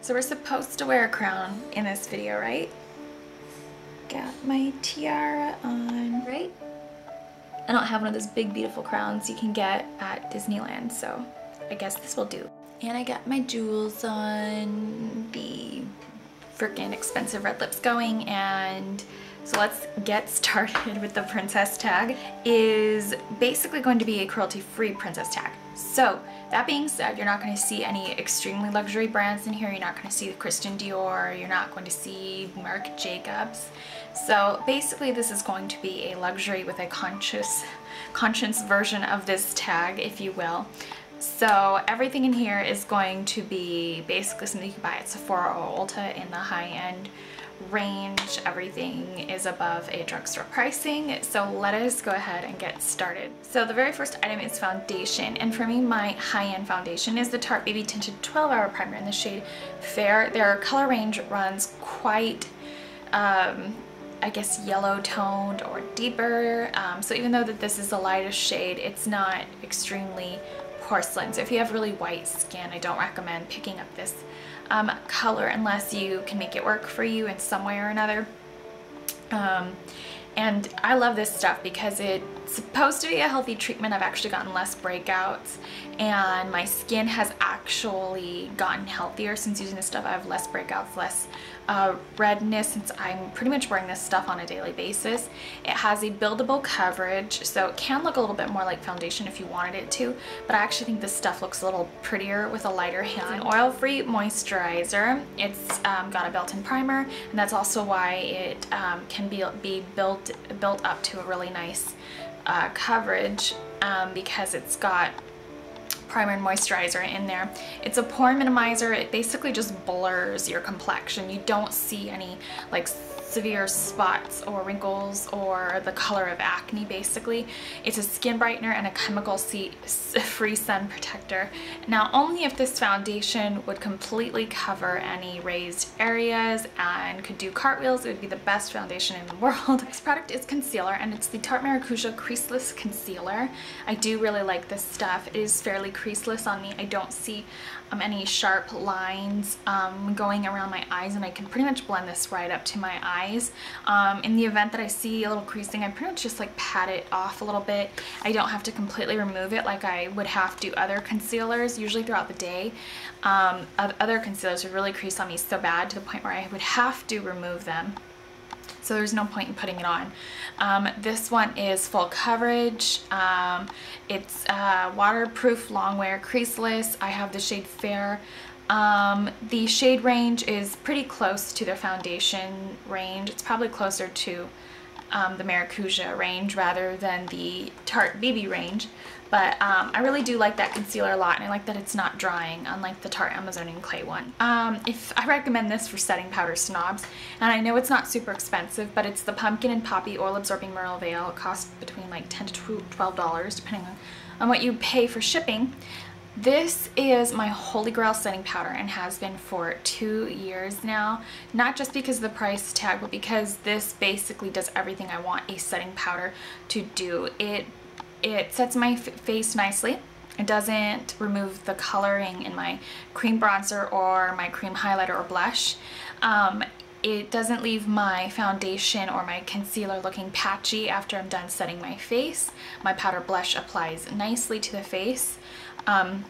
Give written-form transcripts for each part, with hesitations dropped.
So we're supposed to wear a crown in this video, right? Got my tiara on, right? I don't have one of those big beautiful crowns you can get at Disneyland, so I guess this will do. And I got my jewels on, the freaking expensive red lips going, and so let's get started with the princess tag. Is basically going to be a cruelty-free princess tag. So that being said, you're not going to see any extremely luxury brands in here. You're not going to see the Christian Dior. You're not going to see Marc Jacobs. So basically this is going to be a luxury with a conscience version of this tag, if you will. So everything in here is going to be basically something you can buy at Sephora or Ulta in the high-end range. Everything is above a drugstore pricing, so let us go ahead and get started. So the very first item is foundation, and for me my high-end foundation is the Tarte Baby Tinted 12-Hour Primer in the shade Fair. Their color range runs quite I guess yellow toned or deeper, so even though that this is the lightest shade, it's not extremely porcelain. So if you have really white skin, I don't recommend picking up this color unless you can make it work for you in some way or another. And I love this stuff because it's supposed to be a healthy treatment. I've actually gotten less breakouts and my skin has actually gotten healthier since using this stuff. I have less breakouts, less redness, since I'm pretty much wearing this stuff on a daily basis. It has a buildable coverage, so it can look a little bit more like foundation if you wanted it to, but I actually think this stuff looks a little prettier with a lighter hand. It's an oil-free moisturizer. It's got a built-in primer, and that's also why it can be built up to a really nice coverage, because it's got primer and moisturizer in there. It's a pore minimizer. It basically just blurs your complexion. You don't see any like severe spots or wrinkles or the color of acne. Basically it's a skin brightener and a chemical-free sun protector. Now only if this foundation would completely cover any raised areas and could do cartwheels, it would be the best foundation in the world. This product is concealer, and it's the Tarte Maracuja Creaseless Concealer. I do really like this stuff. It is fairly creaseless on me. I don't see any sharp lines going around my eyes, and I can pretty much blend this right up to my eyes. In the event that I see a little creasing, I pretty much just like pat it off a little bit. I don't have to completely remove it like I would have to other concealers usually throughout the day. Other concealers would really crease on me so bad to the point where I would have to remove them. So there's no point in putting it on. This one is full coverage. It's waterproof, long wear, creaseless. I have the shade Fair. The shade range is pretty close to the foundation range. It's probably closer to the Maracuja range rather than the Tarte BB range. But I really do like that concealer a lot, and I like that it's not drying, unlike the Tarte Amazonian Clay one. If I recommend this for setting powder snobs, and I know it's not super expensive, but it's the Pumpkin and Poppy Oil Absorbing Merle Veil. It costs between like $10 to $12 depending on what you pay for shipping. This is my holy grail setting powder and has been for 2 years now. Not just because of the price tag, but because this basically does everything I want a setting powder to do. It sets my face nicely. It doesn't remove the coloring in my cream bronzer or my cream highlighter or blush. It doesn't leave my foundation or my concealer looking patchy after I'm done setting my face. My powder blush applies nicely to the face. And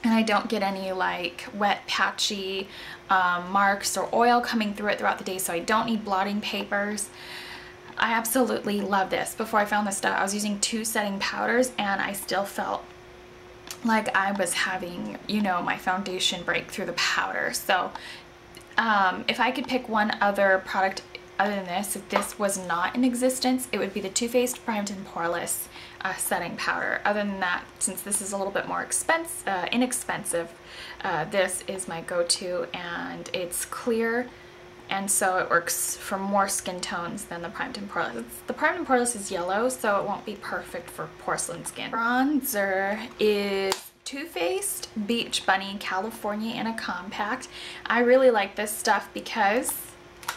I don't get any like wet patchy marks or oil coming through it throughout the day, so I don't need blotting papers. I absolutely love this. Before I found this stuff, I was using 2 setting powders and I still felt like I was having, you know, my foundation break through the powder. So if I could pick one other product other than this, if this was not in existence, it would be the Too Faced Primed and Poreless setting powder. Other than that, since this is a little bit more inexpensive, this is my go-to, and it's clear, and so it works for more skin tones than the Primed and Poreless. The Primed and Poreless is yellow, so it won't be perfect for porcelain skin. Bronzer is Too Faced Beach Bunny California in a compact. I really like this stuff because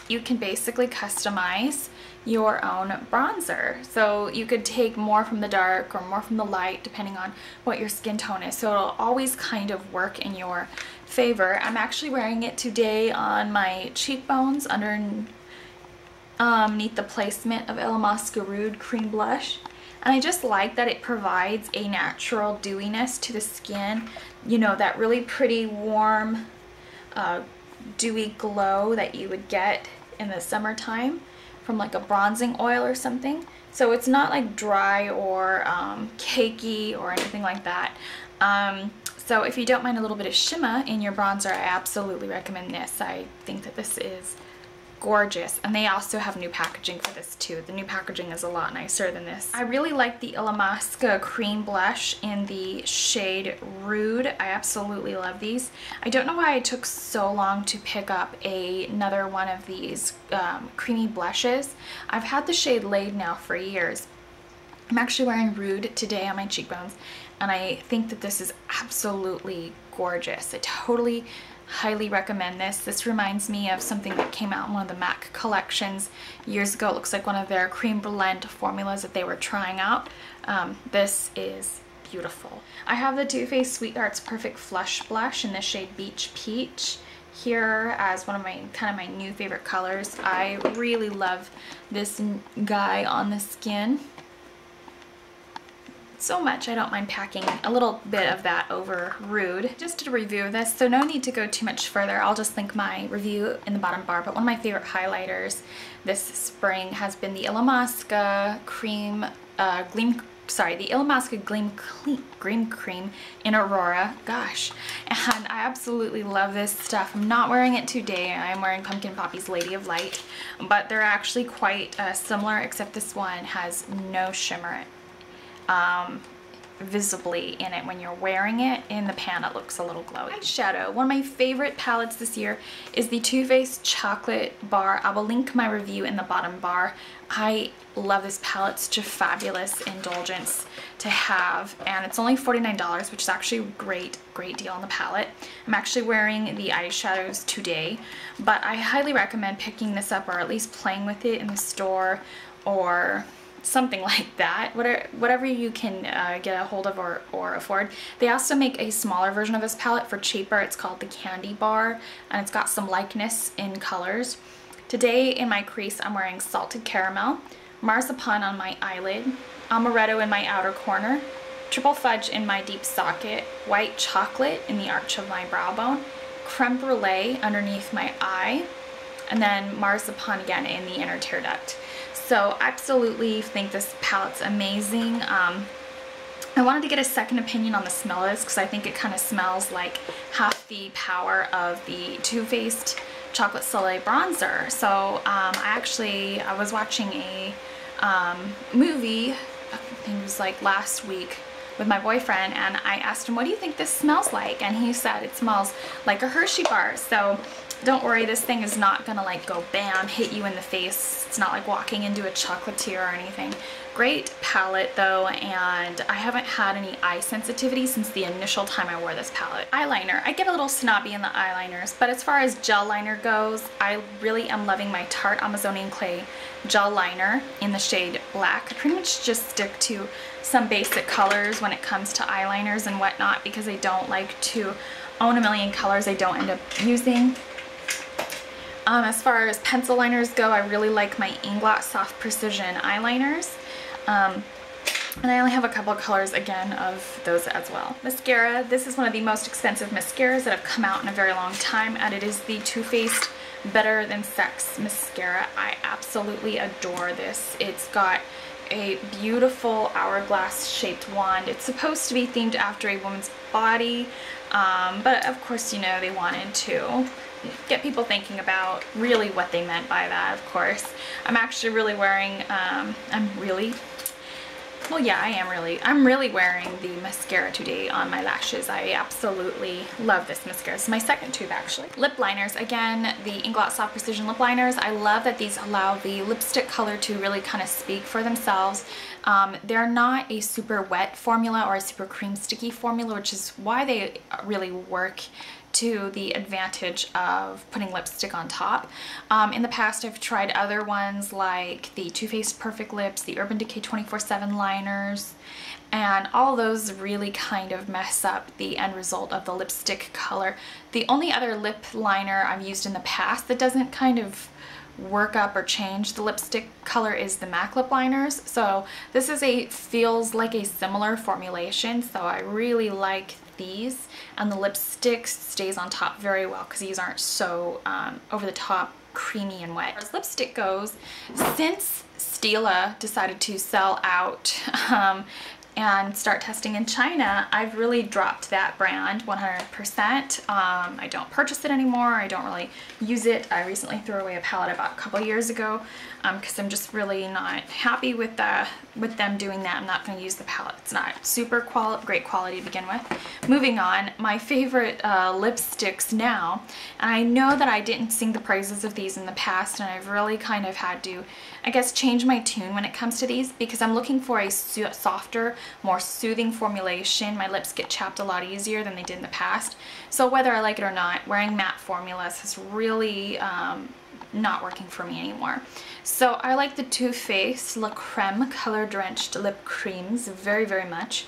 you can basically customize your own bronzer. So you could take more from the dark or more from the light depending on what your skin tone is. So it'll always kind of work in your favor. I'm actually wearing it today on my cheekbones underneath the placement of Illamasqua Rude Cream Blush. And I just like that it provides a natural dewiness to the skin. You know, that really pretty warm dewy glow that you would get in the summertime from like a bronzing oil or something. So it's not like dry or cakey or anything like that. So if you don't mind a little bit of shimmer in your bronzer, I absolutely recommend this. I think that this is gorgeous, and they also have new packaging for this too. The new packaging is a lot nicer than this. I really like the Illamasqua cream blush in the shade Rude. I absolutely love these. I don't know why it took so long to pick up another one of these creamy blushes. I've had the shade Laid now for years. I'm actually wearing Rude today on my cheekbones, and I think that this is absolutely gorgeous. I totally highly recommend this. This reminds me of something that came out in one of the MAC collections years ago. It looks like one of their cream blend formulas that they were trying out. This is beautiful. I have the Too Faced Sweetheart's Perfect Flush Blush in the shade Beach Peach here as one of my my new favorite colors. I really love this guy on the skin so much. I don't mind packing a little bit of that over Rude. Just did a review of this, so no need to go too much further. I'll just link my review in the bottom bar. But one of my favorite highlighters this spring has been the Illamasqua the Illamasqua Gleam Cream in Aurora. Gosh, and I absolutely love this stuff. I'm not wearing it today. I'm wearing Pumpkin Poppy's Lady of Light, but they're actually quite similar, except this one has no shimmer visibly in it. When you're wearing it in the pan, it looks a little glowy. Eyeshadow. One of my favorite palettes this year is the Too Faced Chocolate Bar. I will link my review in the bottom bar. I love this palette. It's such a fabulous indulgence to have, and it's only $49, which is actually a great deal on the palette. I'm actually wearing the eyeshadows today, but I highly recommend picking this up or at least playing with it in the store or something like that, whatever you can get a hold of or afford. They also make a smaller version of this palette for cheaper. It's called the Candy Bar, and it's got some likeness in colors. Today in my crease, I'm wearing Salted Caramel, Marzipan on my eyelid, Amaretto in my outer corner, Triple Fudge in my deep socket, White Chocolate in the arch of my brow bone, Creme Brulee underneath my eye, and then Marzipan again in the inner tear duct. So I absolutely think this palette's amazing. I wanted to get a second opinion on the smell of this because I think it kind of smells like half the power of the Too Faced Chocolate Soleil bronzer. So I was watching a movie, I think it was like last week, with my boyfriend, and I asked him, what do you think this smells like? And he said it smells like a Hershey bar. So don't worry, this thing is not gonna like go bam, hit you in the face. It's not like walking into a chocolatier or anything. Great palette though, and I haven't had any eye sensitivity since the initial time I wore this palette. Eyeliner. I get a little snobby in the eyeliners, but as far as gel liner goes, I really am loving my Tarte Amazonian Clay gel liner in the shade Black. I pretty much just stick to some basic colors when it comes to eyeliners and whatnot because I don't like to own a million colors I don't end up using. As far as pencil liners go, I really like my Inglot Soft Precision eyeliners. And I only have a couple of colors again of those as well. Mascara. This is one of the most expensive mascaras that have come out in a very long time, and it is the Too Faced Better Than Sex mascara. I absolutely adore this. It's got a beautiful hourglass shaped wand. It's supposed to be themed after a woman's body, but of course, you know, they wanted to get people thinking about really what they meant by that, of course. I'm actually really wearing, I'm really wearing the mascara today on my lashes. I absolutely love this mascara. It's my second tube actually. Lip liners, again, the Inglot Soft Precision lip liners. I love that these allow the lipstick color to really kind of speak for themselves. They're not a super wet formula or a super cream sticky formula, which is why they really work to the advantage of putting lipstick on top. In the past, I've tried other ones like the Too Faced Perfect Lips, the Urban Decay 24/7 liners, and all those really kind of mess up the end result of the lipstick color. The only other lip liner I've used in the past that doesn't kind of work up or change the lipstick color is the MAC lip liners. So this is feels like a similar formulation, so I really like these, and the lipstick stays on top very well because these aren't so over the top creamy and wet. As lipstick goes, since Stila decided to sell out and start testing in China, I've really dropped that brand 100%. I don't purchase it anymore. I don't really use it. I recently threw away a palette I bought a couple years ago because I'm just really not happy with them doing that. I'm not going to use the palette. It's not super great quality to begin with. Moving on, my favorite lipsticks now, and I know that I didn't sing the praises of these in the past, and I've really kind of had to, I guess, change my tune when it comes to these because I'm looking for a softer, more soothing formulation. My lips get chapped a lot easier than they did in the past. So whether I like it or not, wearing matte formulas is really not working for me anymore. So I like the Too Faced La Creme Color Drenched Lip Creams very, very much.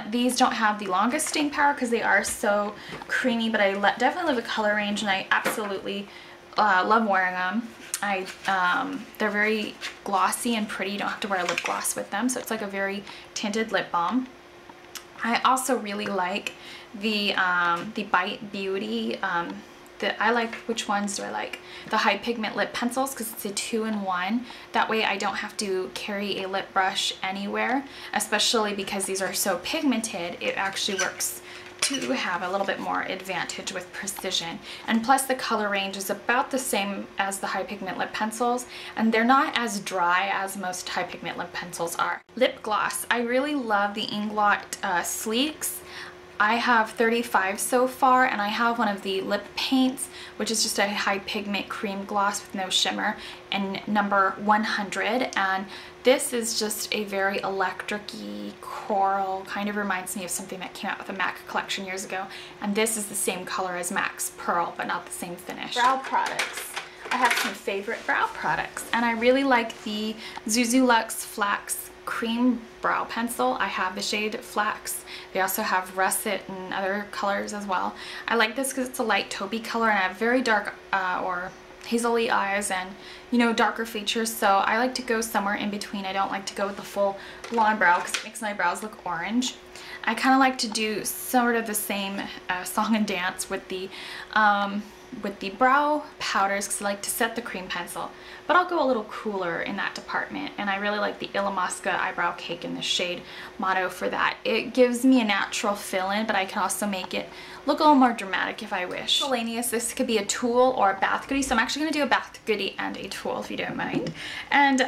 These don't have the longest staying power because they are so creamy, but I definitely love the color range, and I absolutely love wearing them. They're very glossy and pretty. You don't have to wear a lip gloss with them, so it's like a very tinted lip balm. I also really like the Bite Beauty. I like, which ones do I like? The High Pigment Lip Pencils, because it's a 2-in-1. That way I don't have to carry a lip brush anywhere, especially because these are so pigmented. It actually works to have a little bit more advantage with precision. And plus the color range is about the same as the High Pigment Lip Pencils, and they're not as dry as most High Pigment Lip Pencils are. Lip gloss. I really love the Inglot Sleeks. I have 35 so far, and I have one of the lip paints, which is just a high pigment cream gloss with no shimmer, and number 100. And this is just a very electric-y coral, kind of reminds me of something that came out with the MAC collection years ago. And this is the same color as MAC's Pearl, but not the same finish. Brow products. I have some favorite brow products, and I really like the Zuzu Luxe Flax Cream Brow Pencil. I have the shade Flax. They also have Russet and other colors as well. I like this because it's a light taupey color, and I have very dark or hazily eyes and, you know, darker features, so I like to go somewhere in between. I don't like to go with the full blonde brow because it makes my brows look orange. I kind of like to do sort of the same song and dance with the brow powders because I like to set the cream pencil, but I'll go a little cooler in that department, and I really like the Illamasqua eyebrow cake in the shade Motto for that. It gives me a natural fill-in, but I can also make it look a little more dramatic if I wish. Miscellaneous, this could be a tool or a bath goodie, so I'm actually going to do a bath goodie and a tool if you don't mind. And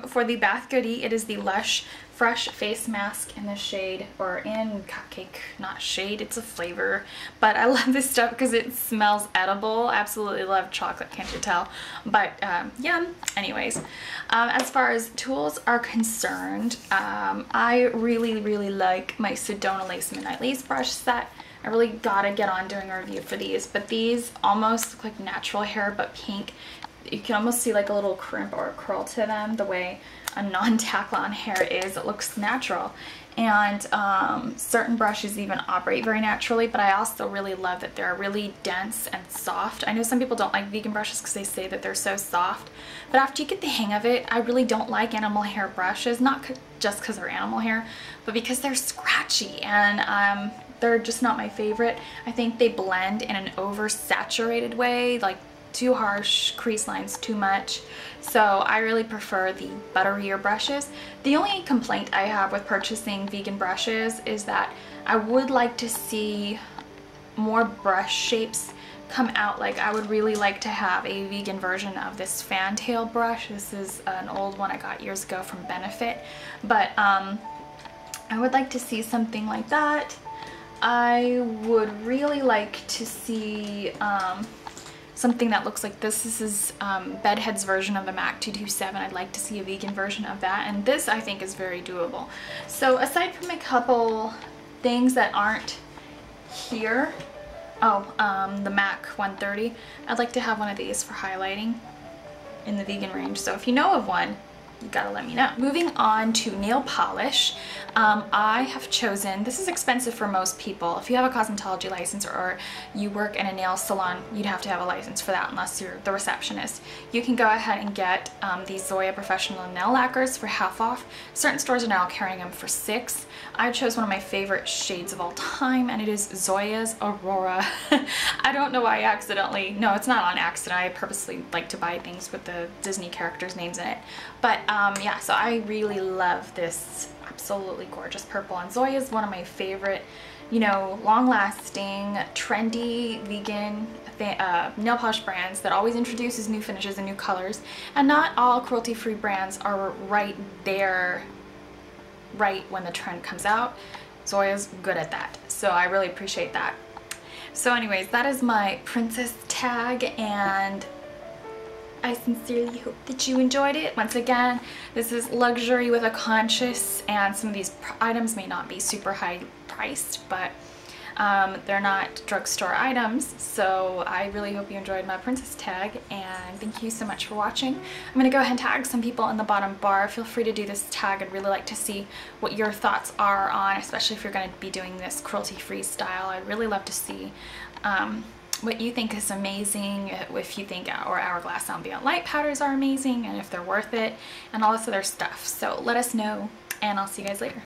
for the bath goodie, it is the Lush Fresh Face Mask in the shade, or in Cupcake, not shade, it's a flavor. But I love this stuff because it smells edible. Absolutely love chocolate, can't you tell? But yeah, anyways. As far as tools are concerned, I really, really like my Sedona Lace Midnight Lace brush set. I really gotta get on doing a review for these, but these almost look like natural hair but pink. You can almost see like a little crimp or a curl to them the way a non-tack-on hair is. It looks natural, and certain brushes even operate very naturally, but I also really love that they're really dense and soft. I know some people don't like vegan brushes because they say that they're so soft, but after you get the hang of it, I really don't like animal hair brushes, not just because they're animal hair, but because they're scratchy, and they're just not my favorite. I think they blend in an oversaturated way, like too harsh, crease lines too much. So I really prefer the butterier brushes. The only complaint I have with purchasing vegan brushes is that I would like to see more brush shapes come out. Like, I would really like to have a vegan version of this fantail brush. This is an old one I got years ago from Benefit, but I would like to see something like that. I would really like to see something that looks like this. This is Bedhead's version of the MAC 227. I'd like to see a vegan version of that, and this I think is very doable. So aside from a couple things that aren't here, the MAC 130, I'd like to have one of these for highlighting in the vegan range. So if you know of one, you gotta let me know. Moving on to nail polish, I have chosen, this is expensive for most people. If you have a cosmetology license or you work in a nail salon, you'd have to have a license for that unless you're the receptionist. You can go ahead and get these Zoya Professional Nail Lacquers for half off. Certain stores are now carrying them for $6. I chose one of my favorite shades of all time, and it is Zoya's Aurora. I don't know why I accidentally, no, it's not on accident. I purposely like to buy things with the Disney characters' names in it. But yeah, so I really love this absolutely gorgeous purple, and Zoya is one of my favorite, you know, long-lasting, trendy, vegan nail polish brands that always introduces new finishes and new colors, and not all cruelty-free brands are right there right when the trend comes out. Zoya's good at that, so I really appreciate that. So anyways, that is my princess tag, and I sincerely hope that you enjoyed it. Once again, this is luxury with a conscience, and some of these items may not be super high priced, but they're not drugstore items. So I really hope you enjoyed my princess tag, and thank you so much for watching. I'm gonna go ahead and tag some people in the bottom bar. Feel free to do this tag. I'd really like to see what your thoughts are on, especially if you're gonna be doing this cruelty-free style. I'd really love to see what you think is amazing, if you think our Hourglass Ambient Light powders are amazing, and if they're worth it, and all this other stuff. So let us know, and I'll see you guys later.